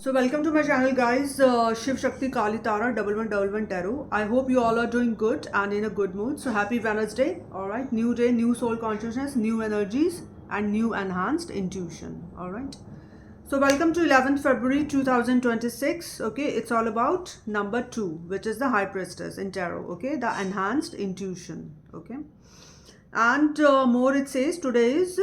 So welcome to my channel guys, Shiv Shakti Kali Tara 1111 Tarot. I hope you all are doing good and in a good mood. So happy Wednesday, alright. New day, new soul consciousness, new energies and new enhanced intuition, alright. So welcome to 11th February 2026, okay. It's all about number 2, which is the High Priestess in Tarot, okay. The enhanced intuition, okay. And more it says today is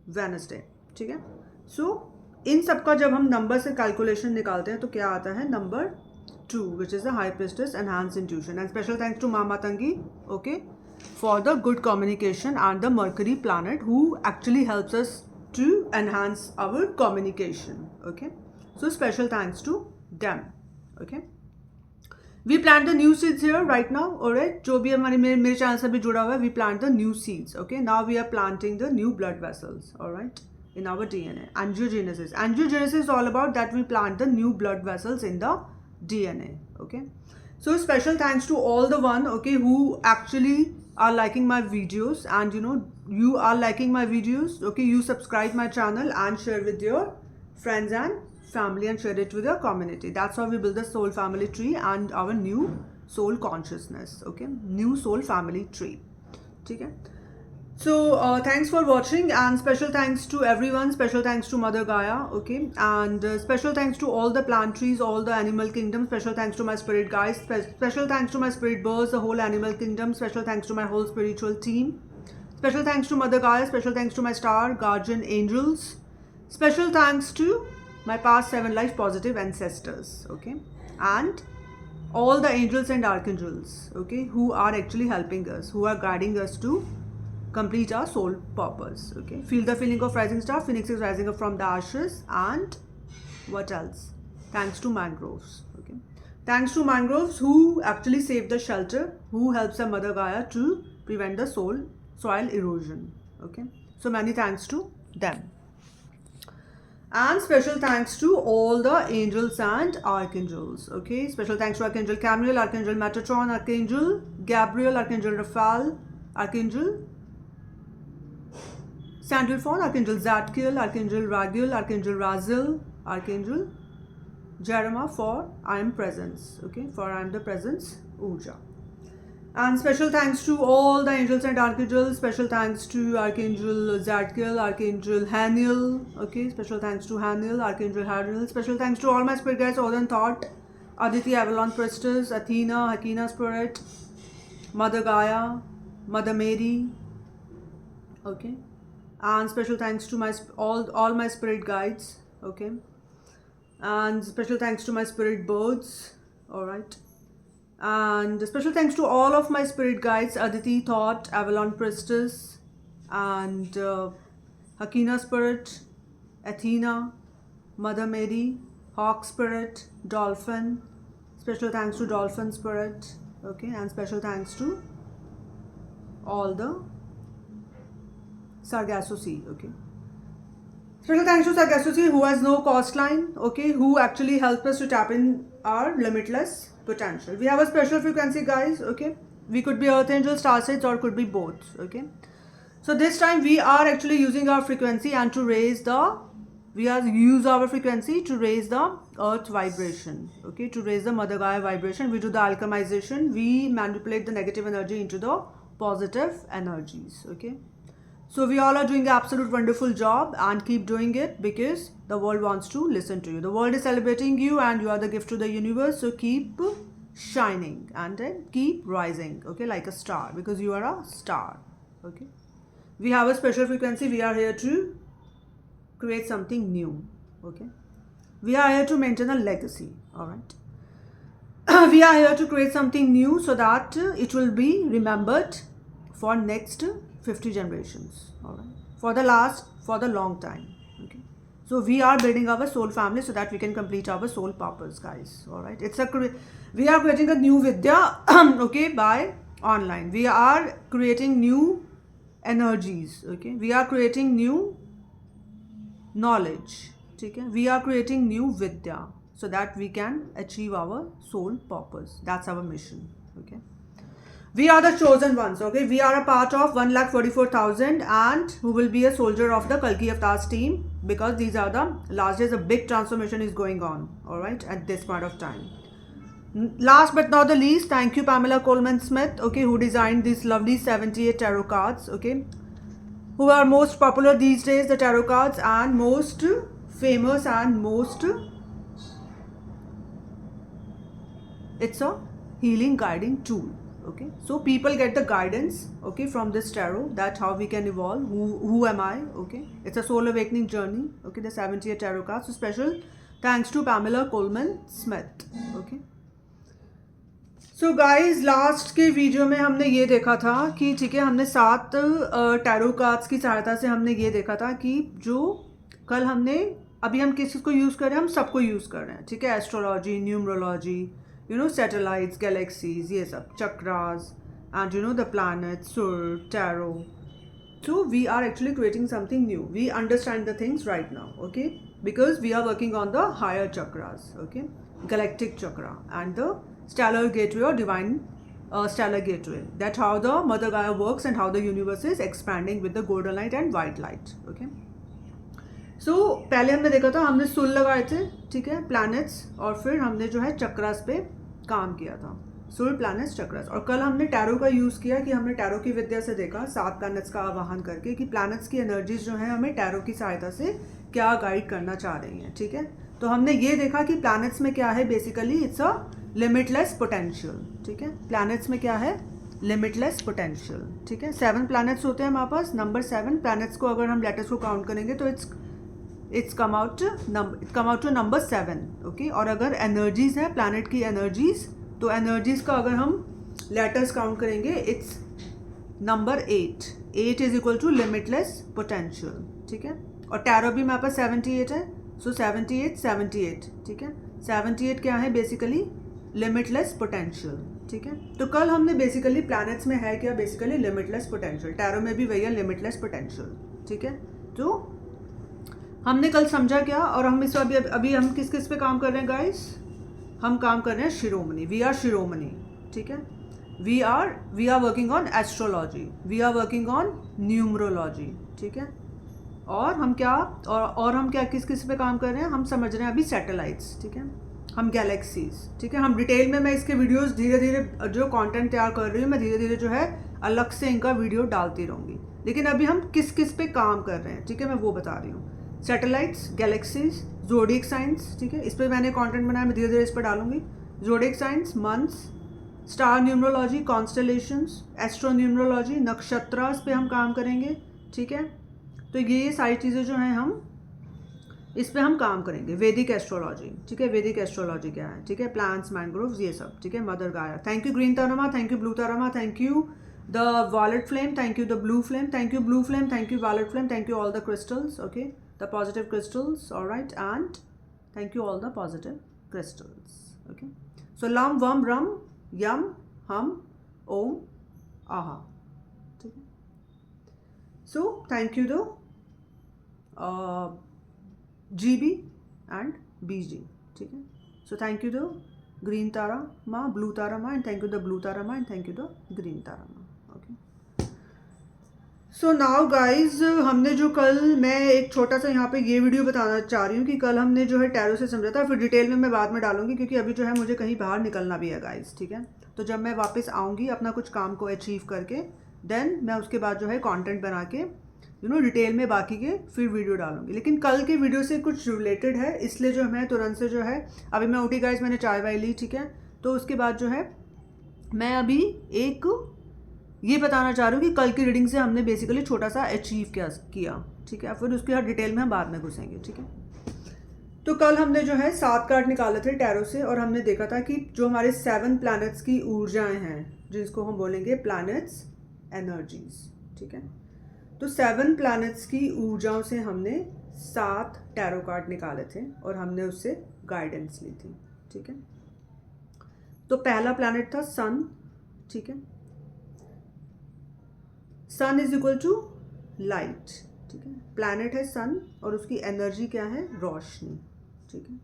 Wednesday, ठीक है. So इन सबका जब हम number से calculation निकालते हैं तो क्या आता है number 2 which is the high priestess enhance intuition and special thanks to मामा तंगी okay for the good communication and the Mercury planet who actually helps us to enhance our communication okay so special thanks to them okay we plant the new seeds here right now alright जो भी हमारे मेरे channel से भी जुड़ा हुआ है we plant the new seeds okay now we are planting the new blood vessels alright in our DNA. Angiogenesis. Angiogenesis is all about that we plant the new blood vessels in the DNA. Okay. So special thanks to all the one okay who actually are liking my videos and you are liking my videos. Okay, you subscribe my channel and share with your friends and family and share it with your community. That's how we build the soul family tree and our new soul consciousness. Okay, new soul family tree. Okay. So thanks for watching and special thanks to everyone, special thanks to Mother Gaia, okay, and special thanks to all the plant trees, all the animal kingdom, special thanks to my spirit guides, special thanks to my spirit birds, the whole animal kingdom, special thanks to my whole spiritual team, special thanks to Mother Gaia, special thanks to my star guardian angels, special thanks to my past 7 life positive ancestors, okay, and all the angels and archangels, okay, who are actually helping us, who are guiding us to complete our soul purpose. Okay, feel the feeling of rising star, phoenix is rising up from the ashes. And what else? Thanks to mangroves. Okay, thanks to mangroves who actually save the shelter, who helps the Mother Gaia to prevent the soil erosion. Okay, so many thanks to them. And special thanks to all the angels and archangels. Okay, special thanks to Archangel Camille, Archangel Metatron, Archangel Gabriel, Archangel Raphael, Archangel Sandalphon, Archangel Zadkiel, Archangel Raguel, Archangel Raziel, Archangel Jeremiah for I am presence, okay, for I am the presence, Urja. And special thanks to all the angels and archangels, special thanks to Archangel Zadkiel, Archangel Haniel, okay, special thanks to Haniel, Archangel Haniel, special thanks to all my spirit guides, Odin Thought, Aditi Avalon Priestess, Athena, Hakina Spirit, Mother Gaia, Mother Mary, okay. And special thanks to my all my spirit guides, okay, and special thanks to my spirit birds, all right, and special thanks to all of my spirit guides, Aditi Thought, Avalon Priestess, and Hakina Spirit, Athena, Mother Mary, Hawk Spirit, Dolphin, special thanks to Dolphin Spirit, okay, and special thanks to all the Sargasso Sea, okay. Special thanks to Sargasso Sea who has no coastline, okay, who actually helps us to tap in our limitless potential. We have a special frequency, guys, okay. We could be Earth Angel, Star Seeds, or could be both, okay. So this time we are actually using our frequency and to raise use our frequency to raise the earth vibration, okay, to raise the Mother Gaia vibration. We do the alchemization, we manipulate the negative energy into the positive energies, okay. So we all are doing an absolute wonderful job and keep doing it because the world wants to listen to you. The world is celebrating you and you are the gift to the universe. So keep shining and then keep rising, okay, like a star, because you are a star, okay. We have a special frequency. We are here to create something new, okay. We are here to maintain a legacy, all right. We are here to create something new so that it will be remembered for next 50 generations, all right, for the long time, okay. So we are building our soul family so that we can complete our soul purpose, guys, all right. We are creating a new vidya okay, by online. We are creating new energies, okay. We are creating new knowledge, okay. We are creating new vidya so that we can achieve our soul purpose. That's our mission, okay. We are the chosen ones, okay? We are a part of 1,44,000 and who will be a soldier of the Kalki Avatars team, because these are the last days. A big transformation is going on, all right, at this point of time. Last but not the least, thank you Pamela Coleman Smith, okay, who designed these lovely 78 tarot cards, okay, who are most popular these days, the tarot cards, and most famous and most, it's a healing guiding tool. Okay, so people get the guidance, okay, from this tarot, that how we can evolve, who am I, okay, it's a soul awakening journey, okay, the 78 tarot cards. So special thanks to Pamela Coleman Smith, okay. So guys last के video में हमने ये देखा था कि ठीक है, हमने 7 टैरो कार्ड्स की सहायता से हमने ये देखा था कि जो कल हमने, अभी हम किस चीज़ को यूज़ कर रहे हैं, हम सबको यूज़ कर रहे हैं, ठीक है, astrology, numerology, you know, satellites, galaxies, ये सब, chakras, and you know the planet, सुर, tarot. So we are actually creating something new. We understand the things right now, okay? Because we are working on the higher chakras, okay? Galactic chakra and the stellar gateway or divine stellar gateway. That's how the Mother Gaia works and how the universe is expanding with the golden light and white light, okay? So पहले हमने देखा था, हमने सुल लगाए थे, ठीक है, प्लैनेट्स, और फिर हमने जो है चक्रास पे काम किया था, सुल, प्लैनेट्स, चक्रास. और कल हमने टैरो का यूज़ किया कि हमने टैरो की विद्या से देखा 7 प्लैनेट्स का आवाहन करके कि प्लैनेट्स की एनर्जीज जो है हमें टैरो की सहायता से क्या गाइड करना चाह रही हैं, ठीक है. तो हमने ये देखा कि प्लैनेट्स में क्या है, basically it's a limitless potential, ठीक है. प्लैनेट्स में क्या है, लिमिटलेस पोटेंशियल, ठीक है. 7 प्लैनेट्स होते हैं हमारे पास. नंबर 7 प्लैनेट्स को अगर हम लेटर्स को काउंट करेंगे तो it's come out to number 7, okay. और अगर एनर्जीज है, प्लैनेट की एनर्जीज, तो एनर्जीज का अगर हम लेटर्स काउंट करेंगे, it's number 8. 8 is equal to limitless potential, ठीक है. और टैरो भी हमारे पास 78 है, सो 78, ठीक है. 78 क्या है, बेसिकली लिमिटलेस पोटेंशियल, ठीक है. तो कल हमने बेसिकली प्लैनेट्स में है क्या, बेसिकली लिमिटलेस पोटेंशियल. टैरो में भी वही है, लिमिटलेस पोटेंशियल, ठीक है. तो हमने कल समझा क्या, और हम इस अभी हम किस किस पे काम कर रहे हैं गाइस, हम काम कर रहे हैं शिरोमणि. वी आर शिरोमणि, ठीक है. We are working on astrology, we are working on numerology, ठीक है. और हम क्या, और हम क्या किस किस पे काम कर रहे हैं, हम समझ रहे हैं अभी सैटेलाइट्स, ठीक है, हम गैलेक्सीज, ठीक है. हम डिटेल में, मैं इसके वीडियोस धीरे धीरे जो कंटेंट तैयार कर रही हूँ, मैं धीरे धीरे जो है अलग से इनका वीडियो डालती रहूँगी. लेकिन अभी हम किस किस पे काम कर रहे हैं, ठीक है, मैं वो बता रही हूँ. सैटेलाइट्स, गैलेक्सीज, ज़ोडिएक साइंस, ठीक है, इस पर मैंने कंटेंट बनाया, मैं धीरे धीरे इस पर डालूंगी. Zodiac science, months, star numerology, constellations, astro numerology, nakshatras पे हम काम करेंगे, ठीक है. तो ये सारी चीज़ें जो हैं हम इस पे हम काम करेंगे. वैदिक एस्ट्रोलॉजी, ठीक है, वैदिक एस्ट्रोलॉजी क्या है, ठीक है, प्लांट्स, मैंग्रोव्स, ये सब, ठीक है. Mother Gaia, thank you green Tara Ma, thank you blue Tara Ma, thank you the violet flame, thank you the blue flame, thank you blue flame, thank you violet flame, thank you all the crystals, okay, the positive crystals, all right, and thank you all the positive crystals, okay. So lam, vam, ram, yam, hum, om, aha, ठीक है. So thank you the GB and BG, ठीक है. So thank you the green tara ma, blue tara ma, and thank you the blue tara ma, and thank you the green tara ma, okay. So now guys, हमने जो कल, मैं एक छोटा सा यहाँ पे ये वीडियो बताना चाह रही हूँ कि कल हमने जो है टैरो से समझा था, फिर डिटेल में मैं बाद में डालूंगी क्योंकि अभी जो है मुझे कहीं बाहर निकलना भी है गाइज, ठीक है. तो जब मैं वापस आऊँगी अपना कुछ काम को अचीव करके, देन मैं उसके बाद जो है कंटेंट बना के यू नो डिटेल में बाकी के फिर वीडियो डालूंगी. लेकिन कल के वीडियो से कुछ रिलेटेड है, इसलिए जो मैं तुरंत से जो है, अभी मैं उठी गाइज, मैंने चाय वाय ली, ठीक है. तो उसके बाद जो है मैं अभी एक ये बताना चाह रही हूँ कि कल की रीडिंग से हमने बेसिकली छोटा सा अचीव किया, ठीक है. फिर उसके बाद डिटेल में हम बाद में घुसेंगे, ठीक है. तो कल हमने जो है 7 कार्ड निकाले थे टैरो से, और हमने देखा था कि जो हमारे 7 प्लैनेट्स की ऊर्जाएं हैं, जिसको हम बोलेंगे प्लैनेट्स एनर्जीज, ठीक है. तो 7 प्लैनेट्स की ऊर्जाओं से हमने 7 टैरो कार्ड निकाले थे और हमने उससे गाइडेंस ली थी, ठीक है. तो पहला प्लैनेट था सन, ठीक है. सन इज इक्वल टू लाइट, ठीक है. प्लैनेट है सन और उसकी एनर्जी क्या है, रोशनी, ठीक है.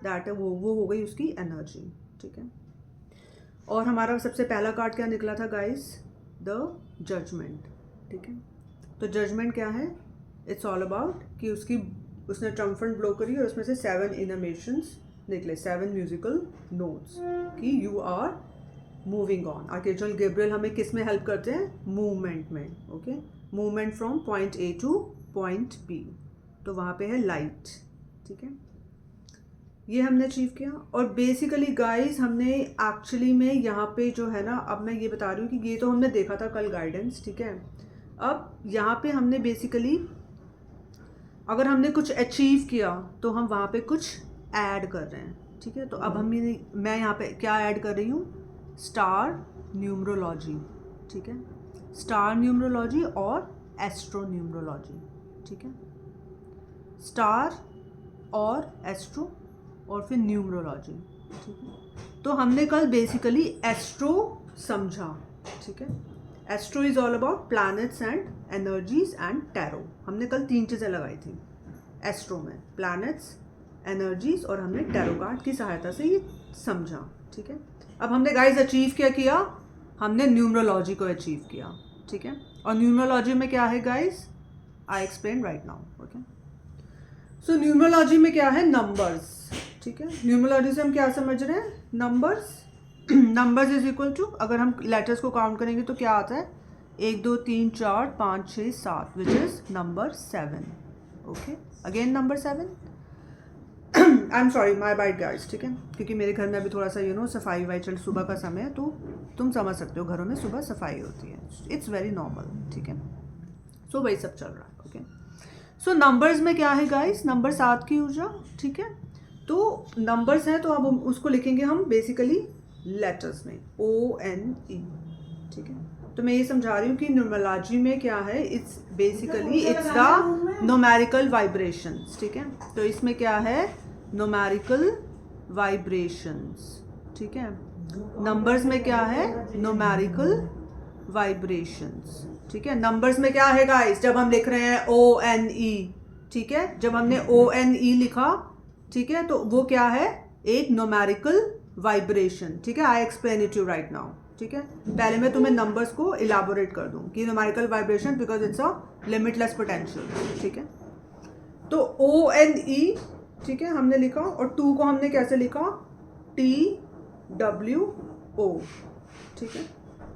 दैट है वो हो गई उसकी एनर्जी, ठीक है. और हमारा सबसे पहला कार्ड क्या निकला था गाइस? The judgement. ठीक है, तो जजमेंट क्या है? इट्स ऑल अबाउट कि उसने ट्रम्फेट ब्लो करी और उसमें से 7 इनमेशंस निकले, 7 म्यूजिकल नोट्स कि you are moving on. Archangel Gabriel हमें किस में हेल्प करते हैं? मूवमेंट में। Okay, movement from point A to point B, तो वहाँ पे है लाइट। ठीक है, ये हमने अचीव किया। और बेसिकली गाइस हमने एक्चुअली में यहाँ पे जो है ना, अब मैं ये बता रही हूँ कि ये तो हमने देखा था कल गाइडेंस। ठीक है, अब यहाँ पे हमने बेसिकली अगर हमने कुछ अचीव किया तो हम वहाँ पे कुछ ऐड कर रहे हैं। ठीक है, तो अब मैं यहाँ पे क्या ऐड कर रही हूँ? Star numerology. ठीक है, स्टार न्यूमरोलॉजी और एस्ट्रो न्यूमरोलॉजी। ठीक है, स्टार और एस्ट्रो और फिर न्यूमरोलॉजी। ठीक है, तो हमने कल बेसिकली एस्ट्रो समझा। ठीक है, astro is all about planets and energies and tarot. हमने कल 3 चीज़ें लगाई थी एस्ट्रो में, प्लैनेट्स, एनर्जीज और हमने टैरो कार्ड की सहायता से ये समझा। ठीक है, अब हमने गाइस अचीव क्या किया? हमने न्यूमरोलॉजी को अचीव किया। ठीक है, और न्यूमरोलॉजी में क्या है guys? I explain right now. Okay, so numerology में क्या है? नंबर्स। ठीक है, न्यूमरोलॉजी से हम क्या समझ रहे हैं? Numbers. Numbers is equal to, अगर हम लेटर्स को काउंट करेंगे तो क्या आता है? 1 2 3 4 5 6 7, which is number 7। Okay, again number 7। I am sorry, my bad guys. ठीक है, क्योंकि मेरे घर में अभी थोड़ा सा सफाई वाई चल, सुबह का समय है, तो तुम समझ सकते हो घरों में सुबह सफाई होती है, इट्स वेरी नॉर्मल। ठीक है, सो वही सब चल रहा है। ओके, सो नंबर्स में क्या है गाइस? नंबर 7 की ऊर्जा। ठीक है, तो नंबर्स हैं तो अब उसको लिखेंगे हम बेसिकली लेटर्स में, ONE। ठीक है, तो मैं ये समझा रही हूँ कि न्यूमरोलॉजी में क्या है? It's basically it's the numerical vibrations. ठीक है, तो इसमें क्या है? Numerical vibrations. ठीक है, नंबर्स में क्या है? Numerical vibrations. ठीक है, नंबर्स में क्या है गाइस? जब हम लिख रहे हैं ONE। ठीक है, जब हमने ONE लिखा, ठीक है, तो वो क्या है? एक न्यूमेरिकल वाइब्रेशन। ठीक है, I explain it you right now. ठीक है, पहले मैं तुम्हें नंबर्स को इलाबोरेट कर दूं कि numerical vibration because it's a limitless potential. ठीक है, तो ONE, ठीक है, हमने लिखा। और 2 को हमने कैसे लिखा? TWO। ठीक है,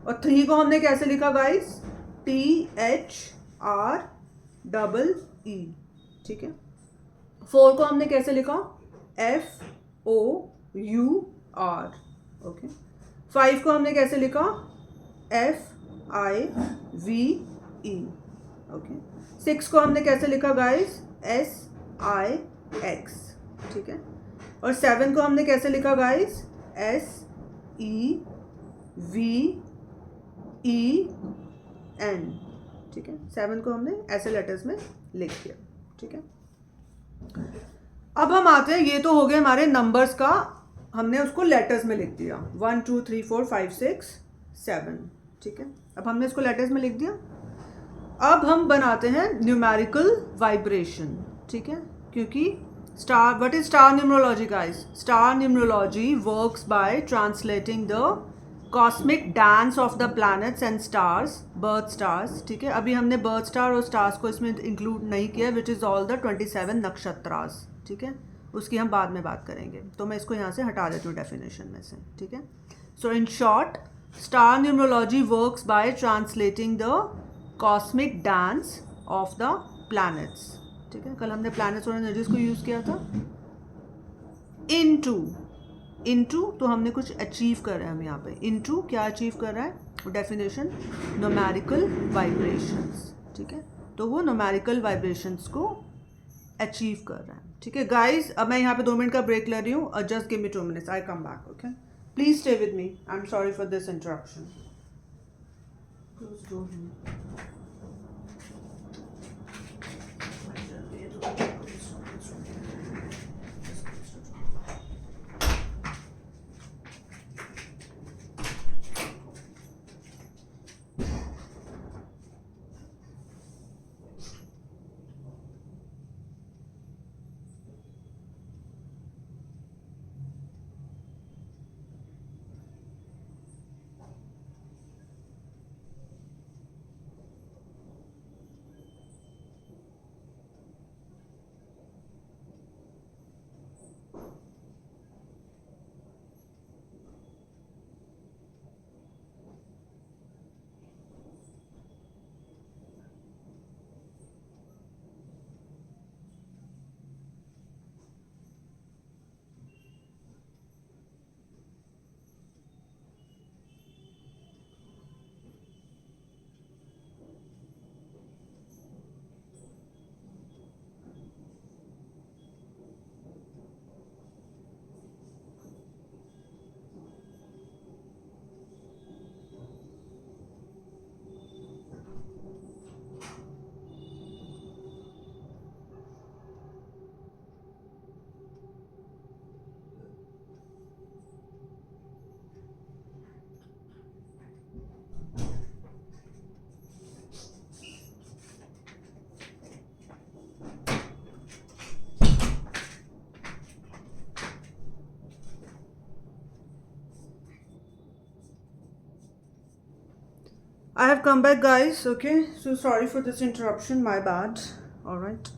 और 3 को हमने कैसे लिखा गाइस? THREE। ठीक है, 4 को हमने कैसे लिखा? FOUR। ओके, 5 को हमने कैसे लिखा? FIVE। ओके, 6 को हमने कैसे लिखा गाइस? SIX। ठीक है, और 7 को हमने कैसे लिखा गाइस? SEVEN। ठीक है, 7 को हमने ऐसे लेटर्स में लिख दिया। ठीक है, अब हम आते हैं, ये तो हो गए हमारे नंबर्स का, हमने उसको लेटर्स में लिख दिया 1 2 3 4 5 6 7। ठीक है, अब हमने इसको लेटर्स में लिख दिया। अब हम बनाते हैं न्यूमेरिकल वाइब्रेशन। ठीक है, क्योंकि star, what is star numerology guys? Star numerology works by translating the cosmic dance of the planets and stars, birth stars. ठीक है, अभी हमने बर्थ स्टार और स्टार्स को इसमें इंक्लूड नहीं किया, which is all the 27 nakshatras. ठीक है, उसकी हम बाद में बात करेंगे, तो मैं इसको यहाँ से हटा देती हूँ डेफिनेशन में से। ठीक है, so in short, star numerology works by translating the cosmic dance of the planets. ठीक है, कल हमने प्लैनेट्स और एनर्जीज को यूज किया था। इनटू तो हमने कुछ अचीव कर रहे हैं हम यहाँ पे। इनटू क्या अचीव कर रहा है? Definition, numerical vibrations. ठीक है, तो वो न्यूमेरिकल वाइब्रेशंस को अचीव कर रहा है। ठीक है गाइस, अब मैं यहाँ पे 2 मिनट का ब्रेक ले रही हूँ। Just give me 2 minutes, I come back. Okay, please stay with me, I am sorry for this interruption. I have come back, guys. Okay, so sorry for this interruption, my bad. All right,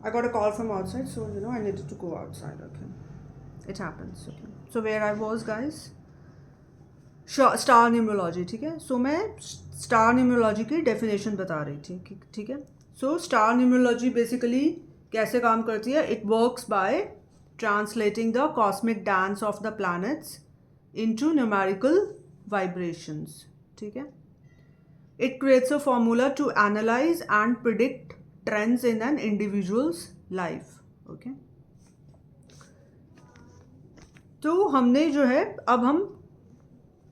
I got a call from outside, so I needed to go outside. Okay, it happens. Okay, so where I was, guys, star numerology, ठीक है. सो मैं star numerology की definition बता रही थी, ठीक है. So star numerology basically कैसे काम करती है? It works by translating the cosmic dance of the planets into numerical vibrations, ठीक है. It creates a formula to analyse and predict trends in an individual's life. Okay, तो हमने जो है, अब हम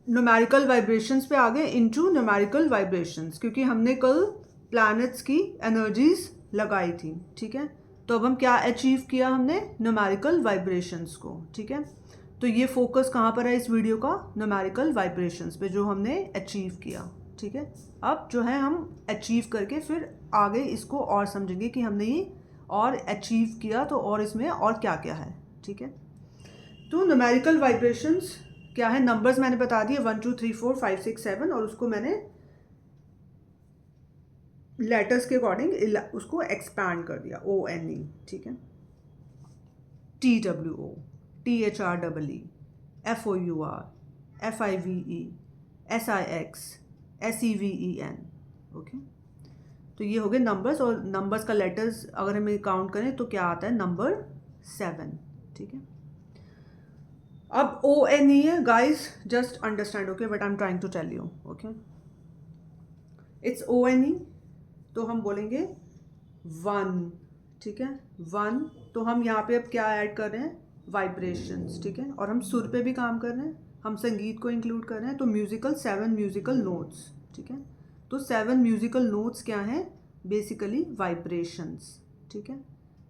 न्यूमेरिकल वाइब्रेशंस पे आ गए, इनटू न्यूमेरिकल वाइब्रेशंस, क्योंकि हमने कल प्लैनेट्स की एनर्जीज लगाई थी, ठीक है. तो अब हम क्या अचीव किया? हमने न्यूमेरिकल वाइब्रेशंस को, ठीक है. तो ये फोकस कहाँ पर है इस वीडियो का? न्यूमेरिकल वाइब्रेशंस पे, जो हमने अचीव किया, ठीक है. अब जो है हम अचीव करके फिर आगे इसको और समझेंगे कि हमने ये और अचीव किया तो और इसमें और क्या क्या है, ठीक है. तो न्यूमेरिकल वाइब्रेशंस क्या है? नंबर्स मैंने बता दिए 1 2 3 4 5 6 7, और उसको मैंने लेटर्स के अकॉर्डिंग उसको एक्सपैंड कर दिया, ONE, ठीक है. TWO, THREE, FOUR, FIVE, SIX, SEVEN. Okay, तो ये हो गए नंबर्स, और नंबर्स का लेटर्स अगर हम काउंट करें तो क्या आता है? नंबर 7, ठीक है. अब ONE है, guys just understand, okay, but I am trying to tell you. Okay, it's ONE, तो हम बोलेंगे 1, ठीक है. 1, तो हम यहाँ पे अब क्या ऐड कर रहे हैं? वाइब्रेशंस, ठीक है. और हम सुर पे भी काम कर रहे हैं, हम संगीत को इंक्लूड कर रहे हैं. तो म्यूजिकल 7 म्यूजिकल नोट्स, ठीक है. तो 7 म्यूजिकल नोट्स क्या हैं? बेसिकली वाइब्रेशंस, ठीक है.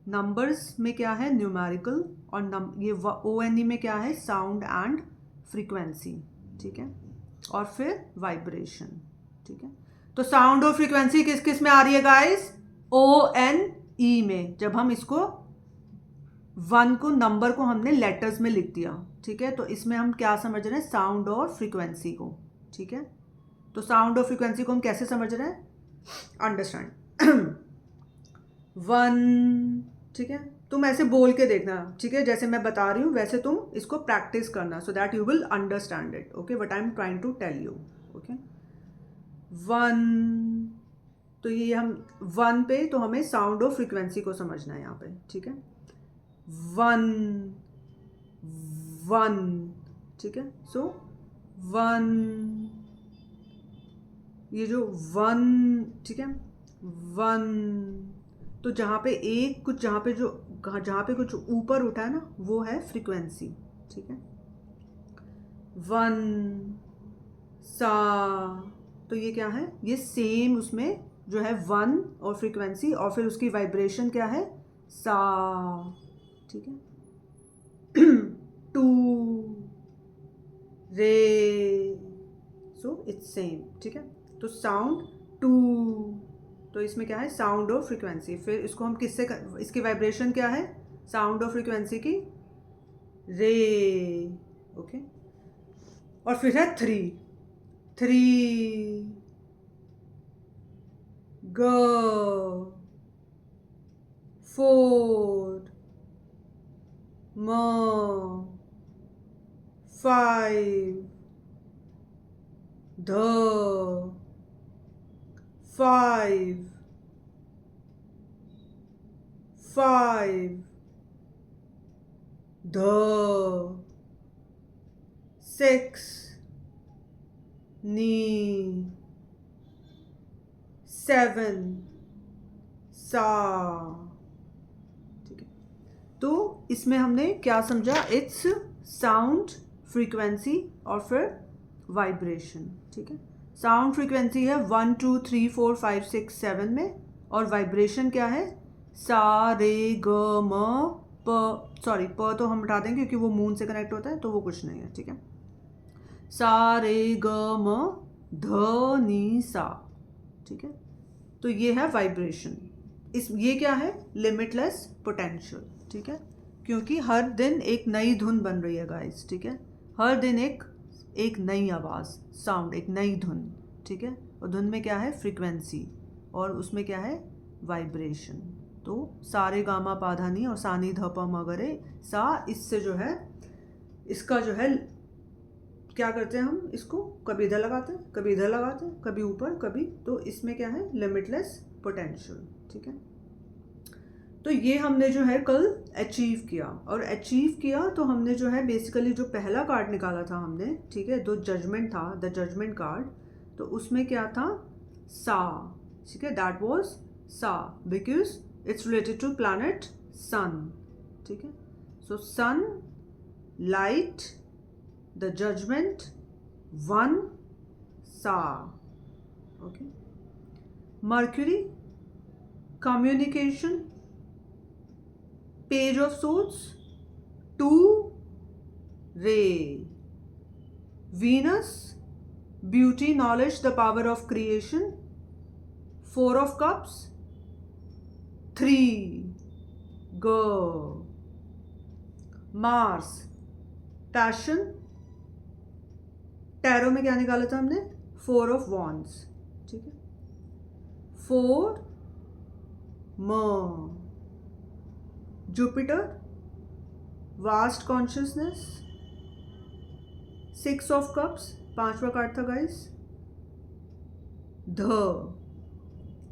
नंबर्स में क्या है? न्यूमेरिकल, और ये ONE में क्या है? साउंड एंड फ्रीक्वेंसी, ठीक है. और फिर वाइब्रेशन, ठीक है. तो साउंड और फ्रीक्वेंसी किस किस में आ रही है, गाइस? ONE में. जब हम इसको 1 को, नंबर को हमने लेटर्स में लिख दिया, ठीक है. तो इसमें हम क्या समझ रहे हैं? साउंड और फ्रीक्वेंसी को, ठीक है. तो साउंड और फ्रीक्वेंसी को हम कैसे समझ रहे हैं? अंडरस्टैंड. 1, ठीक है. तुम ऐसे बोल के देखना, ठीक है, जैसे मैं बता रही हूँ वैसे तुम इसको प्रैक्टिस करना, so that you will understand it. Okay, what I am trying to tell you. Okay, 1, तो ये हम 1 पे, तो हमें साउंड और फ्रीक्वेंसी को समझना है यहाँ पे, ठीक है. 1 1, ठीक है. सो 1, ये जो 1, ठीक है, 1, तो जहाँ पे एक कुछ, जहाँ पे कुछ ऊपर उठा है ना, वो है फ्रीक्वेंसी, ठीक है. 1 सा, तो ये क्या है? ये सेम उसमें जो है 1 और फ्रीक्वेंसी, और फिर उसकी वाइब्रेशन क्या है? सा, ठीक है. 2 रे, सो इट्स सेम, ठीक है. तो साउंड 2, तो इसमें क्या है? साउंड और फ्रीक्वेंसी. फिर इसको हम किससे इसकी वाइब्रेशन क्या है? साउंड और फ्रीक्वेंसी की रे, ओके. और फिर है 3 ग, 4 म, 5 ध, 5 ध, 6 नी, 7 सा, ठीक है. तो इसमें हमने क्या समझा? इट्स साउंड, फ्रीक्वेंसी और फिर वाइब्रेशन, ठीक है. साउंड फ्रीक्वेंसी है 1 2 3 4 5 6 7 में, और वाइब्रेशन क्या है? सा रे ग म प, सॉरी प तो हम हटा देंगे क्योंकि वो मून से कनेक्ट होता है, तो वो कुछ नहीं है, ठीक है. सा रे ग म ध नी सा, ठीक है. तो ये है वाइब्रेशन. ये क्या है? लिमिटलेस पोटेंशियल, ठीक है. क्योंकि हर दिन एक नई धुन बन रही है, गाइस, ठीक है. हर दिन एक एक नई आवाज़, साउंड, एक नई धुन, ठीक है। और धुन में क्या है, फ्रीक्वेंसी, और उसमें क्या है, वाइब्रेशन। तो सारे गामा पाधानी और सानी ध प म ग रे सा, इससे जो है इसका जो है क्या करते हैं हम, इसको कभी इधर लगाते हैं, कभी इधर लगाते हैं, कभी ऊपर, कभी, तो इसमें क्या है, लिमिटलेस पोटेंशियल, ठीक है। तो ये हमने जो है कल अचीव किया, और अचीव किया तो हमने जो है बेसिकली जो पहला कार्ड निकाला था हमने, ठीक है, जो जजमेंट था, द जजमेंट कार्ड, तो उसमें क्या था, सा, ठीक है, दैट वाज सा, because it's related to planet sun, ठीक है। So sun, light, the judgement, one, सा, okay. Mercury, communication, Page of Swords, 2, Ray. Venus, beauty, knowledge, the power of creation, 4 of Cups, 3, Go. Mars, passion, tarot में क्या निकाला था हमने, 4 of Wands, ठीक है, 4, म, Jupiter, vast consciousness, 6 of Cups, 5वां कार्ड था गाइस, ध,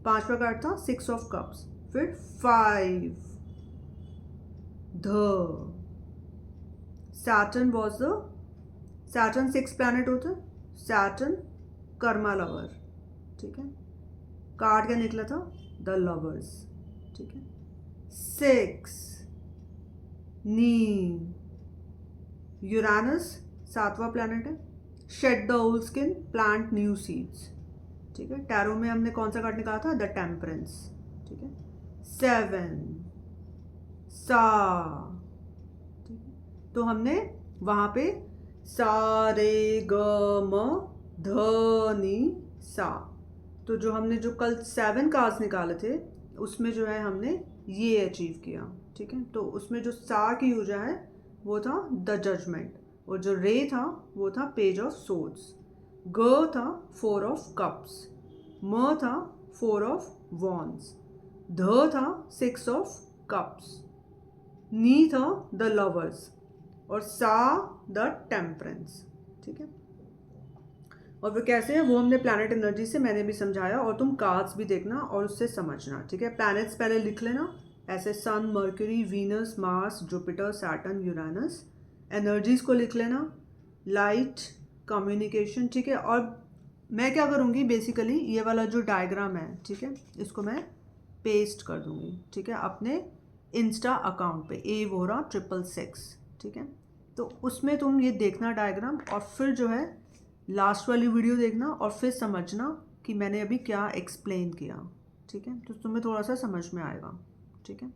5वां कार्ड था 6 of Cups, फिर 5, ध, Saturn was the, Saturn 6 planet होता है, Saturn कर्मा लवर, ठीक है, कार्ड क्या निकला था, द लवर्स, ठीक है, 6, नी, यूरानस 7वां प्लैनेट है, shed the old skin, plant new seeds, ठीक है। टैरो में हमने कौन सा कार्ड निकाला था, द टेम्परेंस, ठीक है, 7, सा, ठीक है। तो हमने वहां पे सा रे ग म ध नी सा, तो जो हमने जो कल 7 कार्ड्स निकाले थे उसमें जो है हमने ये अचीव किया, ठीक है। तो उसमें जो सा की ऊर्जा है वो था द जजमेंट, और जो रे था वो था पेज ऑफ सोर्ड्स, ग था 4 ऑफ कप्स, म था 4 ऑफ वॉन्ड्स, ध था 6 ऑफ कप्स, नी था द लवर्स, और सा द टेम्परेंस, ठीक है। और वो कैसे है वो हमने प्लैनेट एनर्जी से मैंने भी समझाया, और तुम कार्ड्स भी देखना और उससे समझना, ठीक है। प्लैनेट्स पहले लिख लेना ऐसे, sun, Mercury, Venus, Mars, Jupiter, Saturn, Uranus. Energies को लिख लेना, लाइट, कम्युनिकेशन, ठीक है। और मैं क्या करूँगी बेसिकली, ये वाला जो डायग्राम है, ठीक है, इसको मैं पेस्ट कर दूँगी, ठीक है, अपने इंस्टा अकाउंट पे, ए वोरा 666, ठीक है। तो उसमें तुम ये देखना डायग्राम, और फिर जो है लास्ट वाली वीडियो देखना, और फिर समझना कि मैंने अभी क्या एक्सप्लेन किया, ठीक है। तो तुम्हें थोड़ा सा समझ में आएगा, ठीक है।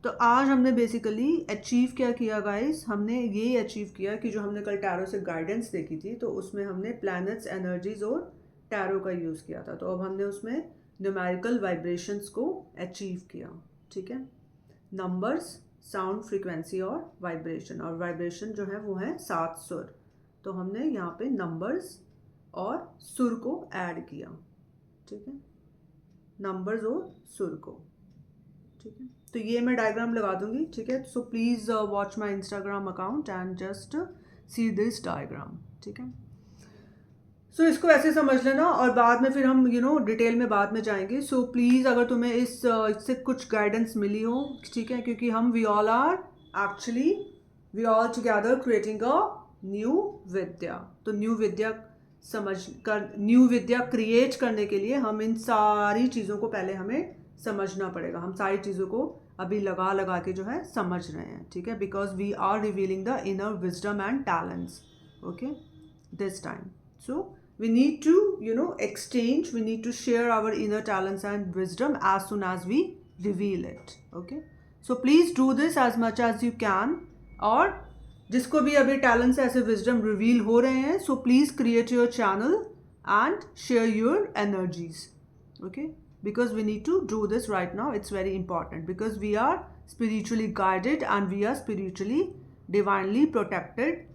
तो आज हमने बेसिकली अचीव क्या किया गाइस, हमने ये अचीव किया कि जो हमने कल टैरो से गाइडेंस देखी थी, तो उसमें हमने प्लैनेट्स, एनर्जीज और टैरो का यूज़ किया था। तो अब हमने उसमें न्यूमेरिकल वाइब्रेशंस को अचीव किया, ठीक है। नंबर्स, साउंड, फ्रीक्वेंसी और वाइब्रेशन, और वाइब्रेशन जो है वो है 7 सुर। तो हमने यहाँ पे नंबर्स और सुर को ऐड किया, ठीक है, नंबर्स और सुर को, ठीक है। तो ये मैं डायग्राम लगा दूंगी, ठीक है। So please watch my Instagram account and just see this diagram, ठीक है। सो इसको ऐसे समझ लेना, और बाद में फिर हम डिटेल में बाद में जाएंगे। सो प्लीज़ अगर तुम्हें इससे कुछ गाइडेंस मिली हो, ठीक है, क्योंकि हम we all together creating a new vidya. तो न्यू विद्या क्रिएट करने के लिए हम इन सारी चीज़ों को पहले हमें समझना पड़ेगा। हम सारी चीज़ों को अभी लगा के जो है समझ रहे हैं, ठीक है, because we are revealing the inner wisdom and talents, okay, this time. So we need to exchange, we need to share our inner talents and wisdom as soon as we reveal it, okay. So please do this as much as you can, और जिसको भी अभी talents ऐसे wisdom reveal हो रहे हैं, so please create your channel and share your energies, okay, because we need to do this right now. It's very important because we are spiritually guided and we are spiritually divinely protected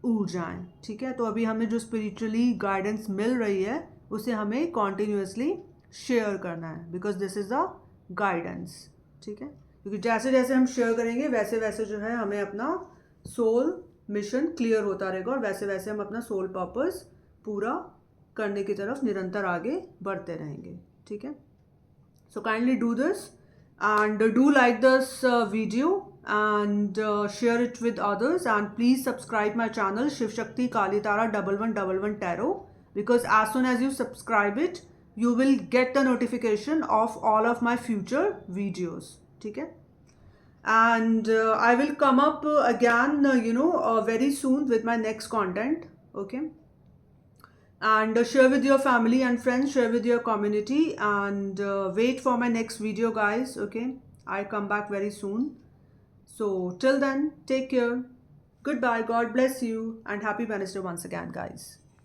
उड़ जाएं, ठीक है। तो अभी हमें जो spiritually guidance मिल रही है उसे हमें कॉन्टिन्यूसली शेयर करना है, because this is a guidance, ठीक है। क्योंकि जैसे जैसे हम शेयर करेंगे वैसे वैसे जो है हमें अपना सोल मिशन क्लियर होता रहेगा, और वैसे वैसे हम अपना सोल पर्पस पूरा करने की तरफ निरंतर आगे बढ़ते रहेंगे, ठीक है। So kindly do this, and do like this video, and share it with others, and please subscribe my channel Shiv Shakti Kali Tara 1111 Tarot, because as soon as you subscribe it you will get the notification of all of my future videos, ठीक है। And I will come up again very soon with my next content, okay। And share with your family and friends, share with your community, and wait for my next video, guys, okay? I come back very soon. So till then, take care, goodbye, God bless you, and happy Wednesday once again, guys.